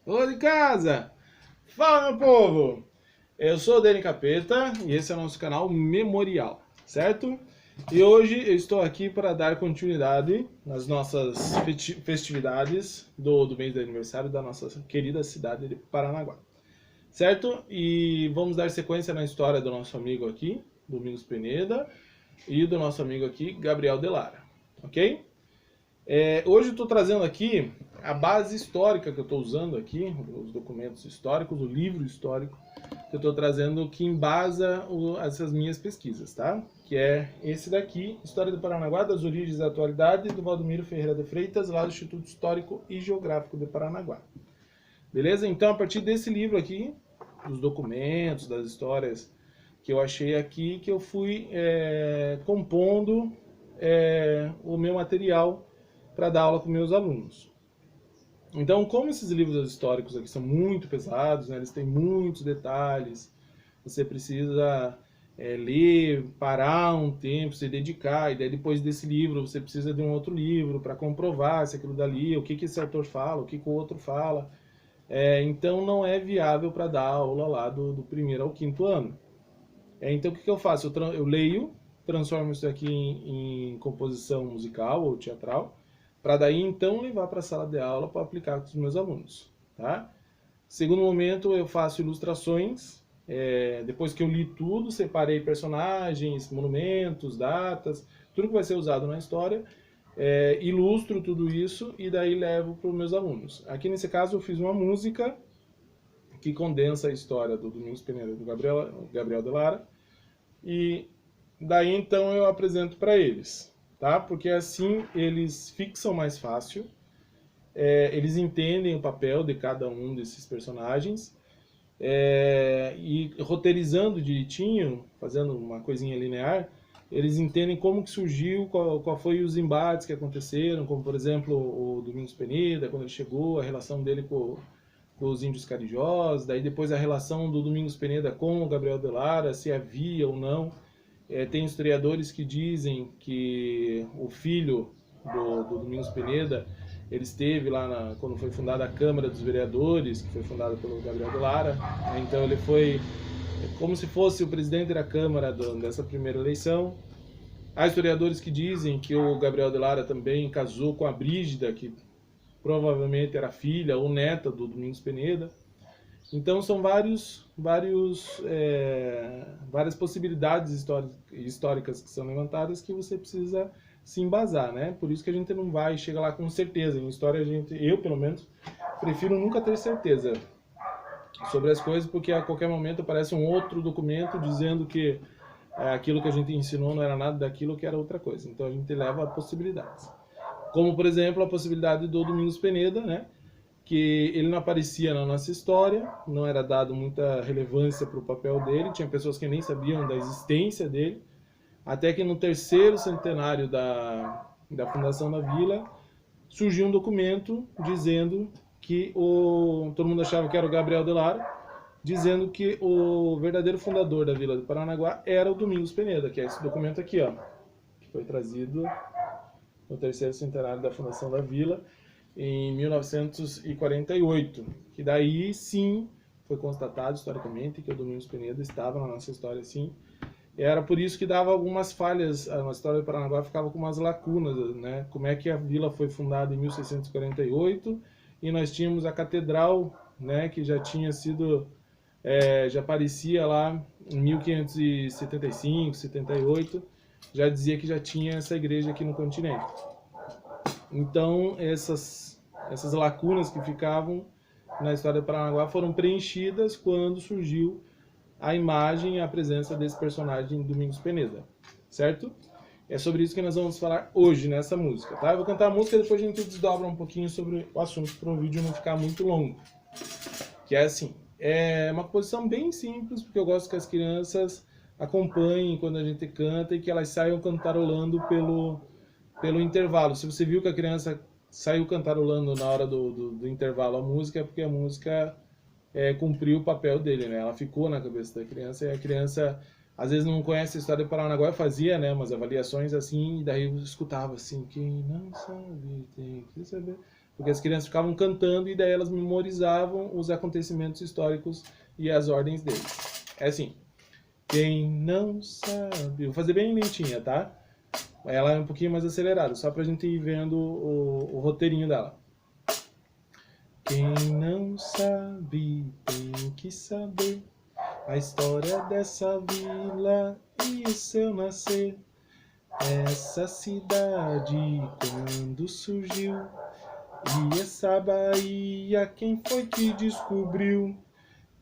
Ô de casa! Fala, meu povo! Eu sou o Dani Capeta e esse é o nosso canal Memorial, certo? E hoje eu estou aqui para dar continuidade nas nossas festividades do mês de aniversário da nossa querida cidade de Paranaguá, certo? E vamos dar sequência na história do nosso amigo aqui, Domingos Peneda, e do nosso amigo aqui, Gabriel Delara, ok? Hoje eu estou trazendo aqui a base histórica que eu estou usando aqui, os documentos históricos, o livro histórico que eu estou trazendo que embasa essas minhas pesquisas, tá? Que é esse daqui, História do Paranaguá, das origens à atualidade, do Valdomiro Ferreira de Freitas, lá do Instituto Histórico e Geográfico de Paranaguá. Beleza? Então, a partir desse livro aqui, dos documentos, das histórias que eu achei aqui, que eu fui compondo o meu material para dar aula com meus alunos. Então, como esses livros históricos aqui são muito pesados, né, eles têm muitos detalhes, você precisa ler, parar um tempo, se dedicar, e daí depois desse livro você precisa de um outro livro para comprovar se aquilo dali, o que esse autor fala, o que o outro fala. Então não é viável para dar aula lá do primeiro ao quinto ano. Então o que eu faço? Eu leio, transformo isso aqui em composição musical ou teatral, para daí então levar para a sala de aula para aplicar com os meus alunos. Tá? Segundo momento, eu faço ilustrações. Depois que eu li tudo, separei personagens, monumentos, datas, tudo que vai ser usado na história, ilustro tudo isso e daí levo para os meus alunos. Aqui nesse caso eu fiz uma música que condensa a história do Domingos Peneira e do Gabriel Delara, e daí então eu apresento para eles, tá? Porque assim eles fixam mais fácil, eles entendem o papel de cada um desses personagens, e roteirizando direitinho, fazendo uma coisinha linear, eles entendem como que surgiu, qual foi os embates que aconteceram, como por exemplo o Domingos Peneda, quando ele chegou, a relação dele com os índios carijós, daí depois a relação do Domingos Peneda com o Gabriel Delara, se havia ou não. Tem historiadores que dizem que o filho do Domingos Peneda, ele esteve lá quando foi fundada a Câmara dos Vereadores, que foi fundada pelo Gabriel Delara, então ele foi como se fosse o presidente da Câmara dessa primeira eleição. Há historiadores que dizem que o Gabriel Delara também casou com a Brígida, que provavelmente era filha ou neta do Domingos Peneda. Então são várias possibilidades históricas que são levantadas que você precisa se embasar, né? Por isso que a gente não vai chegar lá com certeza. Em história eu pelo menos prefiro nunca ter certeza sobre as coisas, porque a qualquer momento aparece um outro documento dizendo que aquilo que a gente ensinou não era nada daquilo, que era outra coisa. Então a gente leva a possibilidades. Como, por exemplo, a possibilidade do Domingos Peneda, né? Que ele não aparecia na nossa história, não era dado muita relevância para o papel dele, tinha pessoas que nem sabiam da existência dele, até que no terceiro centenário da fundação da vila, surgiu um documento dizendo que todo mundo achava que era o Gabriel Delara, dizendo que o verdadeiro fundador da vila de Paranaguá era o Domingos Peneda, que é esse documento aqui, ó, que foi trazido no terceiro centenário da fundação da vila, em 1948, que daí sim foi constatado historicamente que o Domingos Peneda estava na nossa história, sim. E era por isso que dava algumas falhas, a nossa história do Paranaguá ficava com umas lacunas, né? Como é que a vila foi fundada em 1648 e nós tínhamos a catedral, né, que já tinha sido, já aparecia lá em 1575, 78, já dizia que já tinha essa igreja aqui no continente. Então, essas lacunas que ficavam na história do Paranaguá foram preenchidas quando surgiu a imagem e a presença desse personagem Domingos Peneda, certo? É sobre isso que nós vamos falar hoje nessa música, tá? Eu vou cantar a música e depois a gente desdobra um pouquinho sobre o assunto para o vídeo não ficar muito longo. Que é assim, é uma composição bem simples, porque eu gosto que as crianças acompanhem quando a gente canta e que elas saiam cantarolando pelo intervalo. Se você viu que a criança saiu cantarolando na hora do intervalo a música, é porque a música cumpriu o papel dele, né? Ela ficou na cabeça da criança, e a criança às vezes não conhece a história do Paranaguá, eu fazia, né, umas avaliações assim, e daí eu escutava assim, quem não sabe tem que saber. porque as crianças ficavam cantando e daí elas memorizavam os acontecimentos históricos e as ordens deles. É assim, quem não sabe... Vou fazer bem lentinha, tá? Ela é um pouquinho mais acelerada, só pra gente ir vendo o roteirinho dela. Quem não sabe tem que saber a história dessa vila e o seu nascer. Essa cidade quando surgiu e essa Bahia quem foi que descobriu?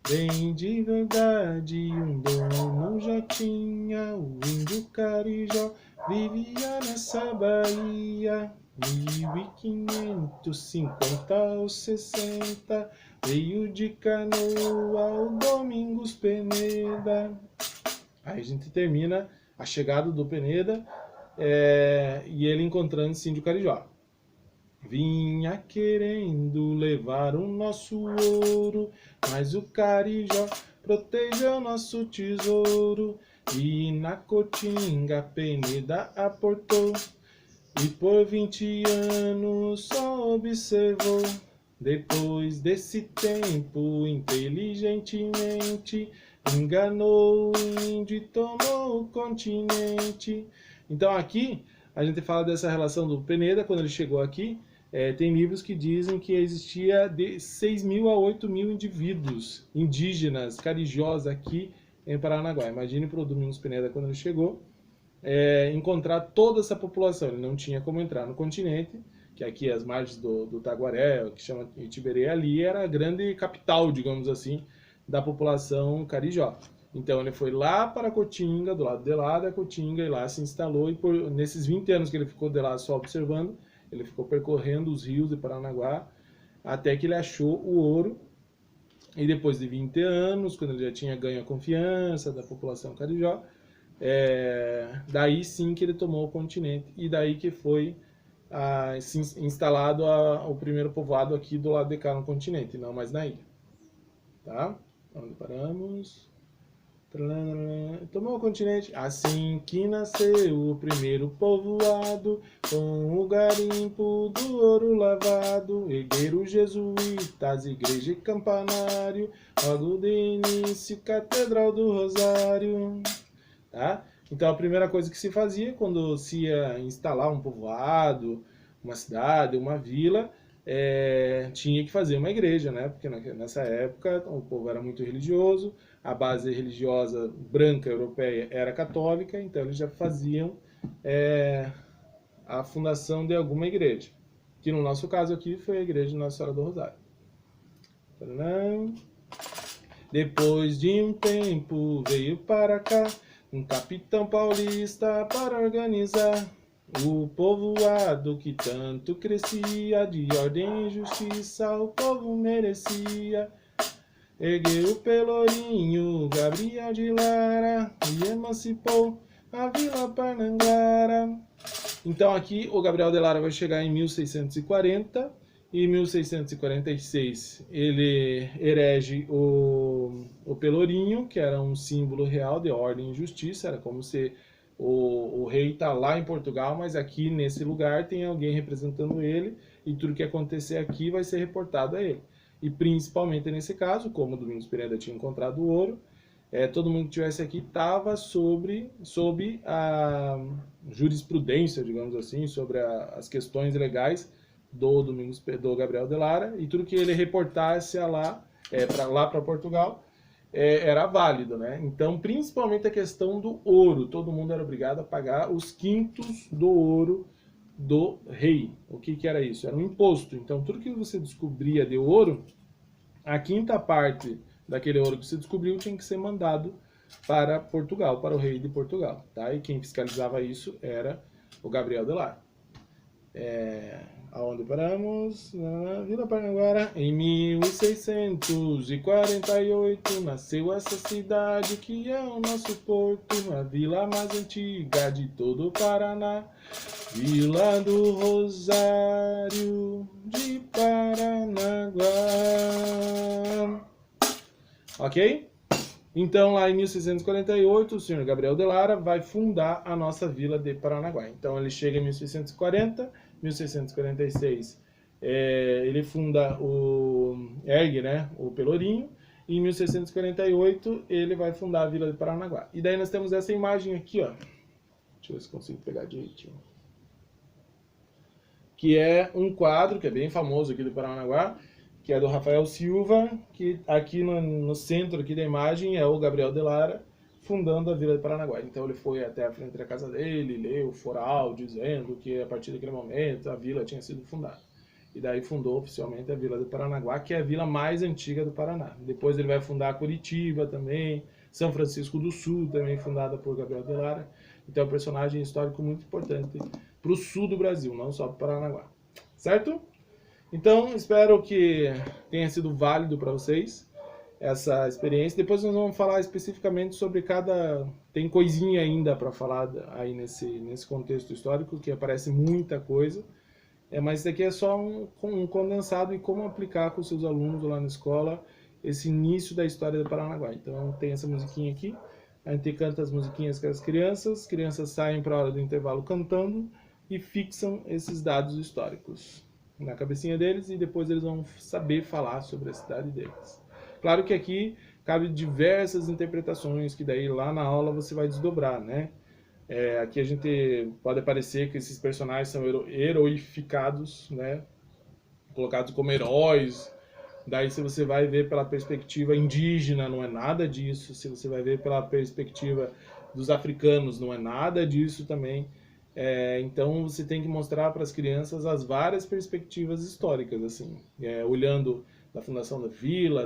Bem de verdade um dono já tinha, o índio Carijó vivia nessa Bahia. 1550 ou 60 veio de canoa o Domingos Peneda. Aí a gente termina a chegada do Peneda e ele encontrando esse índio Carijó. Vinha querendo levar o nosso ouro, mas o Carijó protegeu nosso tesouro. E na Caatinga Peneda aportou, e por 20 anos só observou. Depois desse tempo, inteligentemente, enganou o índio e tomou o continente. Então aqui a gente fala dessa relação do Peneda, quando ele chegou aqui. Tem livros que dizem que existia de 6.000 a 8.000 indivíduos indígenas, carijós aqui em Paranaguá. Imagine para o Domingos Peneda, quando ele chegou, encontrar toda essa população. Ele não tinha como entrar no continente, que aqui as margens do Taguaré, que chama Itiberê, ali era a grande capital, digamos assim, da população carijó. Então ele foi lá para a Caatinga, do lado de lá da Caatinga, e lá se instalou, e nesses 20 anos que ele ficou de lá só observando, ele ficou percorrendo os rios de Paranaguá, até que ele achou o ouro, e depois de 20 anos, quando ele já tinha ganho a confiança da população carijó, daí sim que ele tomou o continente, e daí que foi instalado o primeiro povoado aqui do lado de cá no continente, não mais na ilha. Tá? Onde paramos? Tomou o continente. Assim que nasceu o primeiro povoado, com o garimpo do ouro lavado, ergueram jesuítas, igreja e campanário, logo de início, catedral do Rosário. Tá? Então a primeira coisa que se fazia quando se ia instalar um povoado, uma cidade, uma vila, tinha que fazer uma igreja, né? Porque nessa época o povo era muito religioso, a base religiosa branca europeia era católica, então eles já faziam a fundação de alguma igreja, que no nosso caso aqui foi a igreja de Nossa Senhora do Rosário. Depois de um tempo veio para cá um capitão paulista para organizar o povoado que tanto crescia, de ordem e justiça o povo merecia. Ergueu o Pelourinho, Gabriel de Lara, e emancipou a Vila Parnanguara. Então aqui o Gabriel de Lara vai chegar em 1640, e em 1646 ele erege o Pelourinho, que era um símbolo real de ordem e justiça, era como se o rei está lá em Portugal, mas aqui nesse lugar tem alguém representando ele, e tudo que acontecer aqui vai ser reportado a ele. E principalmente nesse caso, como o Domingos Peneda tinha encontrado o ouro, todo mundo que estivesse aqui estava sob a jurisprudência, digamos assim, sobre as questões legais do Gabriel de Lara, e tudo que ele reportasse lá para Portugal era válido, né? Então, principalmente a questão do ouro, todo mundo era obrigado a pagar os quintos do ouro do rei. O que era isso? Era um imposto. Então, tudo que você descobria de ouro, a quinta parte daquele ouro que você descobriu tinha que ser mandado para Portugal, para o rei de Portugal, tá? E quem fiscalizava isso era o Gabriel de Lara. Aonde paramos? Na Vila Parnaguara. Em 1648 nasceu essa cidade que é o nosso porto, a vila mais antiga de todo o Paraná, Vila do Rosário de Paranaguá. Ok? Então, lá em 1648, o senhor Gabriel de Lara vai fundar a nossa vila de Paranaguá. Então, ele chega em 1640, 1646 ele funda ergue, né, o Pelourinho, e em 1648 ele vai fundar a Vila de Paranaguá. E daí nós temos essa imagem aqui, ó. Deixa eu ver se consigo pegar direitinho. Que é um quadro que é bem famoso aqui do Paranaguá, que é do Rafael Silva, que aqui no centro aqui da imagem é o Gabriel de Lara, fundando a Vila de Paranaguá. Então ele foi até a frente da casa dele, leu o foral dizendo que a partir daquele momento a vila tinha sido fundada. E daí fundou oficialmente a Vila de Paranaguá, que é a vila mais antiga do Paraná. Depois ele vai fundar Curitiba também, São Francisco do Sul, também fundada por Gabriel de Lara. Então é um personagem histórico muito importante para o sul do Brasil, não só para o Paranaguá. Certo? Então, espero que tenha sido válido para vocês essa experiência. Depois nós vamos falar especificamente sobre cada... Tem coisinha ainda para falar aí nesse contexto histórico, que aparece muita coisa. Mas isso aqui é só um condensado e como aplicar com os seus alunos lá na escola esse início da história do Paranaguá. Então tem essa musiquinha aqui, a gente canta as musiquinhas com as crianças saem para a hora do intervalo cantando e fixam esses dados históricos na cabecinha deles e depois eles vão saber falar sobre a cidade deles. Claro que aqui cabe diversas interpretações que daí lá na aula você vai desdobrar, né? Aqui a gente pode parecer que esses personagens são heroificados, né? Colocados como heróis. Daí se você vai ver pela perspectiva indígena, não é nada disso. Se você vai ver pela perspectiva dos africanos, não é nada disso também. Então você tem que mostrar para as crianças as várias perspectivas históricas, assim, olhando da fundação da vila,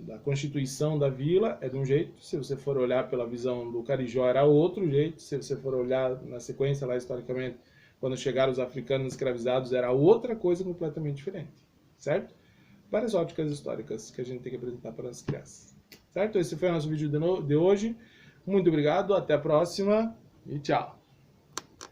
da constituição da vila, é de um jeito. Se você for olhar pela visão do Carijó, era outro jeito. Se você for olhar na sequência lá historicamente, quando chegaram os africanos escravizados, era outra coisa completamente diferente, certo? Várias óticas históricas que a gente tem que apresentar para as crianças, certo? Esse foi o nosso vídeo de hoje. Muito obrigado, até a próxima e tchau!